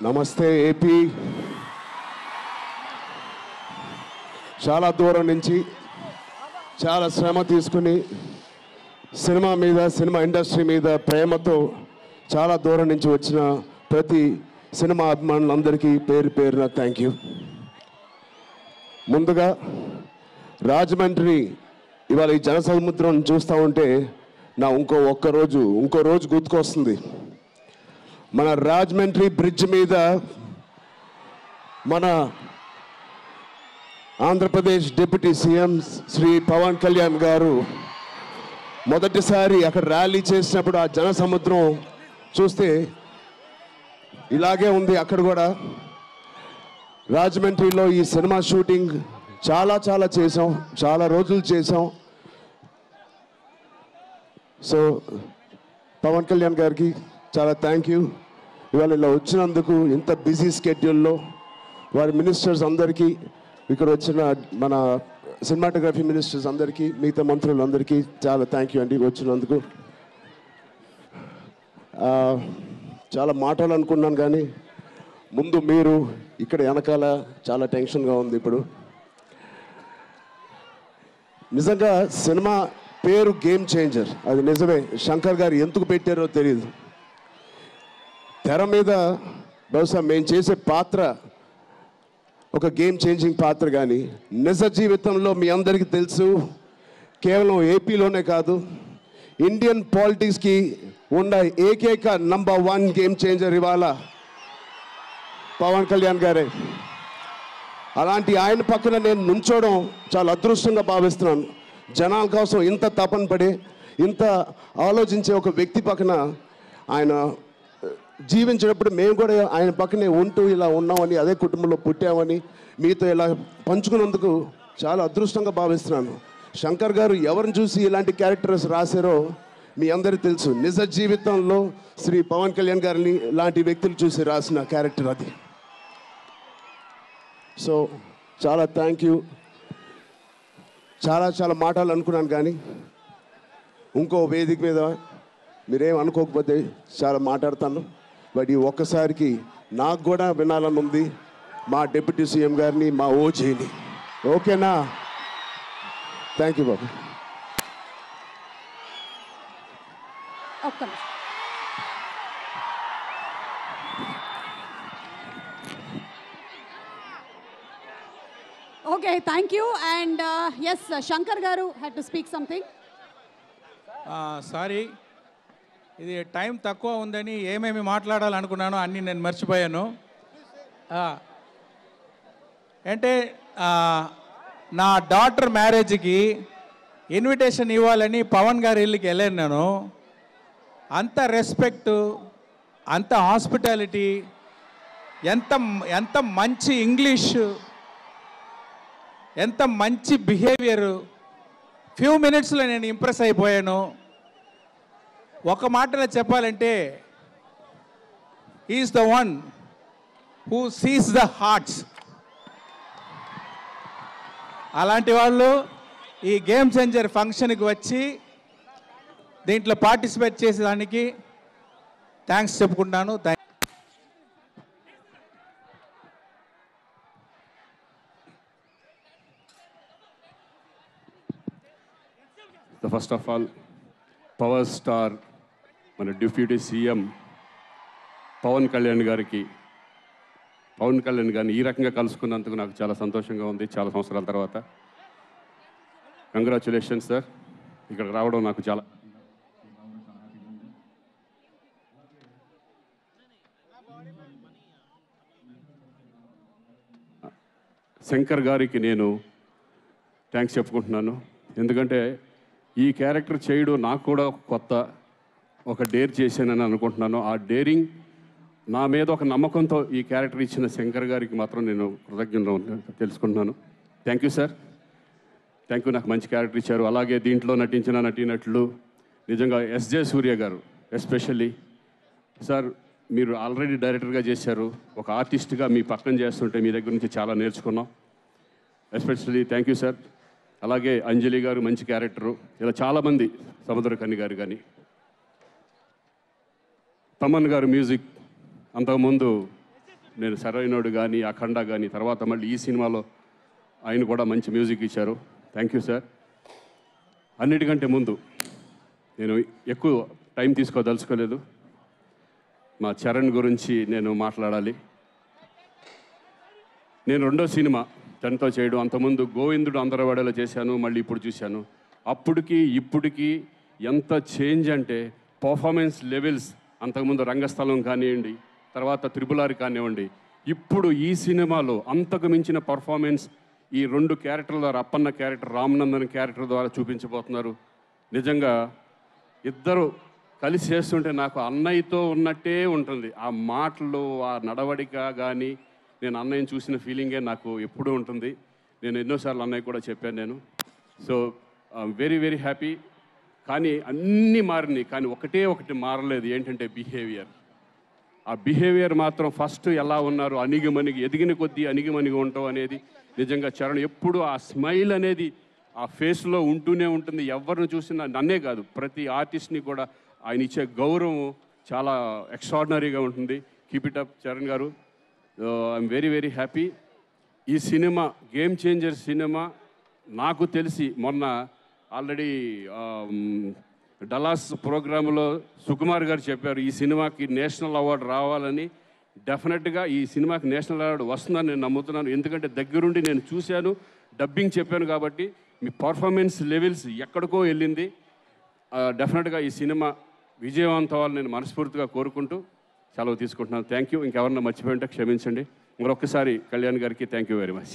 నమస్తే ఏపీ. చాలా దూరం నుంచి చాలా శ్రమ తీసుకుని సినిమా ఇండస్ట్రీ మీద ప్రేమతో చాలా దూరం నుంచి వచ్చిన ప్రతి సినిమా అభిమానులందరికీ పేరు పేరున థ్యాంక్ యూ. ముందుగా రాజమండ్రి ఇవాళ ఈ జనసముద్రం చూస్తూ ఉంటే నా ఇంకో రోజు గుర్తుకొస్తుంది. మన రాజమండ్రి బ్రిడ్జ్ మీద మన ఆంధ్రప్రదేశ్ డిప్యూటీ సీఎం శ్రీ పవన్ కళ్యాణ్ గారు మొదటిసారి అక్కడ ర్యాలీ చేసినప్పుడు ఆ జనసముద్రం చూస్తే ఇలాగే ఉంది. అక్కడ కూడా రాజమండ్రిలో ఈ సినిమా షూటింగ్ చాలా చేసాం, చాలా రోజులు చేసాం. సో పవన్ కళ్యాణ్ గారికి చాలా థ్యాంక్ యూ. ఇవాళ ఇలా వచ్చినందుకు ఇంత బిజీ స్కెడ్యూల్లో వారి మినిస్టర్స్ అందరికీ, ఇక్కడ వచ్చిన మన సినిమాటోగ్రఫీ మినిస్టర్స్ అందరికీ, మిగతా మంత్రులందరికీ చాలా థ్యాంక్ యూ అండి వచ్చినందుకు. చాలా మాట్లాడాలనుకున్నాను కానీ ముందు మీరు ఇక్కడ వెనకాల చాలా టెన్షన్గా ఉంది. ఇప్పుడు నిజంగా సినిమా పేరు గేమ్ చేంజర్, అది నిజమే. శంకర్ గారు ఎందుకు పెట్టారో తెలియదు. తెర మీద బహుశా మేము చేసే పాత్ర ఒక గేమ్ చేంజింగ్ పాత్ర, కానీ నిజ జీవితంలో మీ అందరికీ తెలుసు, కేవలం ఏపీలోనే కాదు ఇండియన్ పాలిటిక్స్కి ఉన్న ఏకైక నంబర్ 1 గేమ్ చేంజర్ ఇవాళ పవన్ కళ్యాణ్ గారే. అలాంటి ఆయన పక్కన నేను నుంచోవడం చాలా అదృష్టంగా భావిస్తున్నాను. జనాల కోసం ఇంత తపన పడి ఇంత ఆలోచించే ఒక వ్యక్తి పక్కన ఆయన జీవించినప్పుడు మేము కూడా ఆయన పక్కనే ఉంటూ ఇలా ఉన్నామని, అదే కుటుంబంలో పుట్టామని మీతో ఇలా పంచుకున్నందుకు చాలా అదృష్టంగా భావిస్తున్నాను. శంకర్ గారు ఎవరిని చూసి ఇలాంటి క్యారెక్టర్స్ రాశారో మీ అందరికీ తెలుసు. నిజ జీవితంలో శ్రీ పవన్ కళ్యాణ్ గారిని లాంటి వ్యక్తులు చూసి రాసిన క్యారెక్టర్ అది. సో చాలా థ్యాంక్ యూ. చాలా మాటలు అనుకున్నాను కానీ ఇంకో వేదిక మీద మీరేం అనుకోకపోతే చాలా మాట్లాడతాను. బట్ ఈ ఒక్కసారికి నాకు కూడా వినాలని ఉంది మా డిప్యూటీ సీఎం గారిని, మా ఓజీని. ఓకేనా? Thank you Babu. Okay, thank you. And yes, Shankar Garu had to speak something. Sorry, ఇది టైం తక్కువ ఉందని ఏమేమి మాట్లాడాలనుకున్నానో అన్నీ నేను మర్చిపోయాను. అంటే నా డాటర్ మ్యారేజ్కి ఇన్విటేషన్ ఇవ్వాలని పవన్ గారి ఇల్లుకి వెళ్ళాను నేను. అంత రెస్పెక్టు, అంత హాస్పిటాలిటీ, ఎంత మంచి ఇంగ్లీషు, ఎంత మంచి బిహేవియరు. ఫ్యూ మినిట్స్లో నేను ఇంప్రెస్ అయిపోయాను. ఒక మాటలో చెప్పాలంటే is the one who sees the hearts. అలాంటి వాళ్ళు ఈ గేమ్ చేంజర్ ఫంక్షన్కి వచ్చి దీంట్లో పార్టిసిపేట్ చేసేదానికి థ్యాంక్స్ చెప్పుకుంటాను. First of all power star మన డిప్యూటీ సీఎం పవన్ కళ్యాణ్ గారిని ఈ రకంగా కలుసుకున్నందుకు నాకు చాలా సంతోషంగా ఉంది. చాలా సంవత్సరాల తర్వాత కంగ్రాచులేషన్స్ సార్. ఇక్కడికి రావడం నాకు చాలా శంకర్ గారికి నేను థ్యాంక్స్ చెప్పుకుంటున్నాను. ఎందుకంటే ఈ క్యారెక్టర్ చేయడం నాకు కూడా కొత్త, ఒక డేర్ చేశానని అనుకుంటున్నాను. ఆ డేరింగ్ నా మీద ఒక నమ్మకంతో ఈ క్యారెక్టర్ ఇచ్చిన శంకర్ గారికి మాత్రం నేను కృతజ్ఞతలు తెలుసుకుంటున్నాను. Thank you sir, thank you. నాకు మంచి క్యారెక్టర్ ఇచ్చారు. అలాగే దీంట్లో నటించిన నటీనటులు నిజంగా ఎస్జే సూర్య గారు ఎస్పెషల్లీ సార్, మీరు ఆల్రెడీ డైరెక్టర్గా చేశారు, ఒక ఆర్టిస్ట్గా మీ పక్కన చేస్తుంటే మీ దగ్గర నుంచి చాలా నేర్చుకున్నాం. Especially thank you sir. అలాగే అంజలి గారు మంచి క్యారెక్టరు, ఇలా చాలామంది, సముద్రకని గారు కానీ, తమన్ గారు మ్యూజిక్, అంతకుముందు నేను సరైనోడు కానీ అఖండ కానీ తర్వాత మళ్ళీ ఈ సినిమాలో ఆయన కూడా మంచి మ్యూజిక్ ఇచ్చారు. Thank you sir. అన్నిటికంటే ముందు నేను ఎక్కువ టైం తీసుకోదలుచుకోలేదు. మా చరణ్ గురించి నేను మాట్లాడాలి. నేను రెండో సినిమా తనతో చేయడం, అంతకుముందు గోవిందుడు అందరవాడలో చేశాను, మళ్ళీ ఇప్పుడు చూశాను. అప్పటికి ఇప్పటికీ ఎంత చేంజ్ అంటే పర్ఫార్మెన్స్ లెవెల్స్, అంతకుముందు రంగస్థలం కానివ్వండి, తర్వాత త్రిపులారి కానివ్వండి, ఇప్పుడు ఈ సినిమాలో అంతకు మించిన పర్ఫార్మెన్స్ ఈ రెండు క్యారెక్టర్ల ద్వారా, అప్పన్న క్యారెక్టర్, రామనందన్ క్యారెక్టర్ ద్వారా చూపించబోతున్నారు. నిజంగా ఇద్దరు కలిసి చేస్తుంటే నాకు అన్నయ్యతో ఉన్నట్టే ఉంటుంది. ఆ మాటలు, ఆ నడవడిక కానీ నేను అన్నయ్యని చూసిన ఫీలింగే నాకు ఎప్పుడూ ఉంటుంది. నేను ఎన్నోసార్లు అన్నయ్య కూడా చెప్పాను నేను. So very very happy. కానీ అన్నీ మారినాయి, కానీ ఒకటి మారలేదు. ఏంటంటే బిహేవియర్. ఆ బిహేవియర్ మాత్రం ఫస్ట్ ఎలా ఉన్నారు, అణిగిమణిగి, ఎదిగిన కొద్దీ అణిగిమణిగి ఉంటాం అనేది నిజంగా చరణ్ ఎప్పుడు ఆ స్మైల్ అనేది ఆ ఫేస్లో ఉంటూనే ఉంటుంది. ఎవరిని చూసినా, నన్నే కాదు ప్రతి ఆర్టిస్ట్ని కూడా ఆయన ఇచ్చే గౌరవం చాలా ఎక్స్ట్రాడినరీగా ఉంటుంది. కీప్ ఇట్ అప్ చరణ్ గారు. I'm very very happy. ఈ సినిమా గేమ్ చేంజర్ సినిమా. నాకు తెలిసి మొన్న ఆల్రెడీ డలాస్ ప్రోగ్రాంలో సుకుమార్ గారు చెప్పారు ఈ సినిమాకి నేషనల్ అవార్డు రావాలని. డెఫినెట్గా ఈ సినిమాకి నేషనల్ అవార్డు వస్తుందని నేను నమ్ముతున్నాను. ఎందుకంటే దగ్గరుండి నేను చూశాను, డబ్బింగ్ చెప్పాను కాబట్టి. మీ పర్ఫార్మెన్స్ లెవెల్స్ ఎక్కడికో వెళ్ళింది. డెఫినెట్గా ఈ సినిమా విజయవంతం అవ్వాలని నేను మనస్ఫూర్తిగా కోరుకుంటూ సెలవు తీసుకుంటున్నాను. Thank you. ఇంకెవరన్నా మర్చిపోయింటే క్షమించండి. మరొకసారి కళ్యాణ్ గారికి థ్యాంక్ యూ వెరీ మచ్.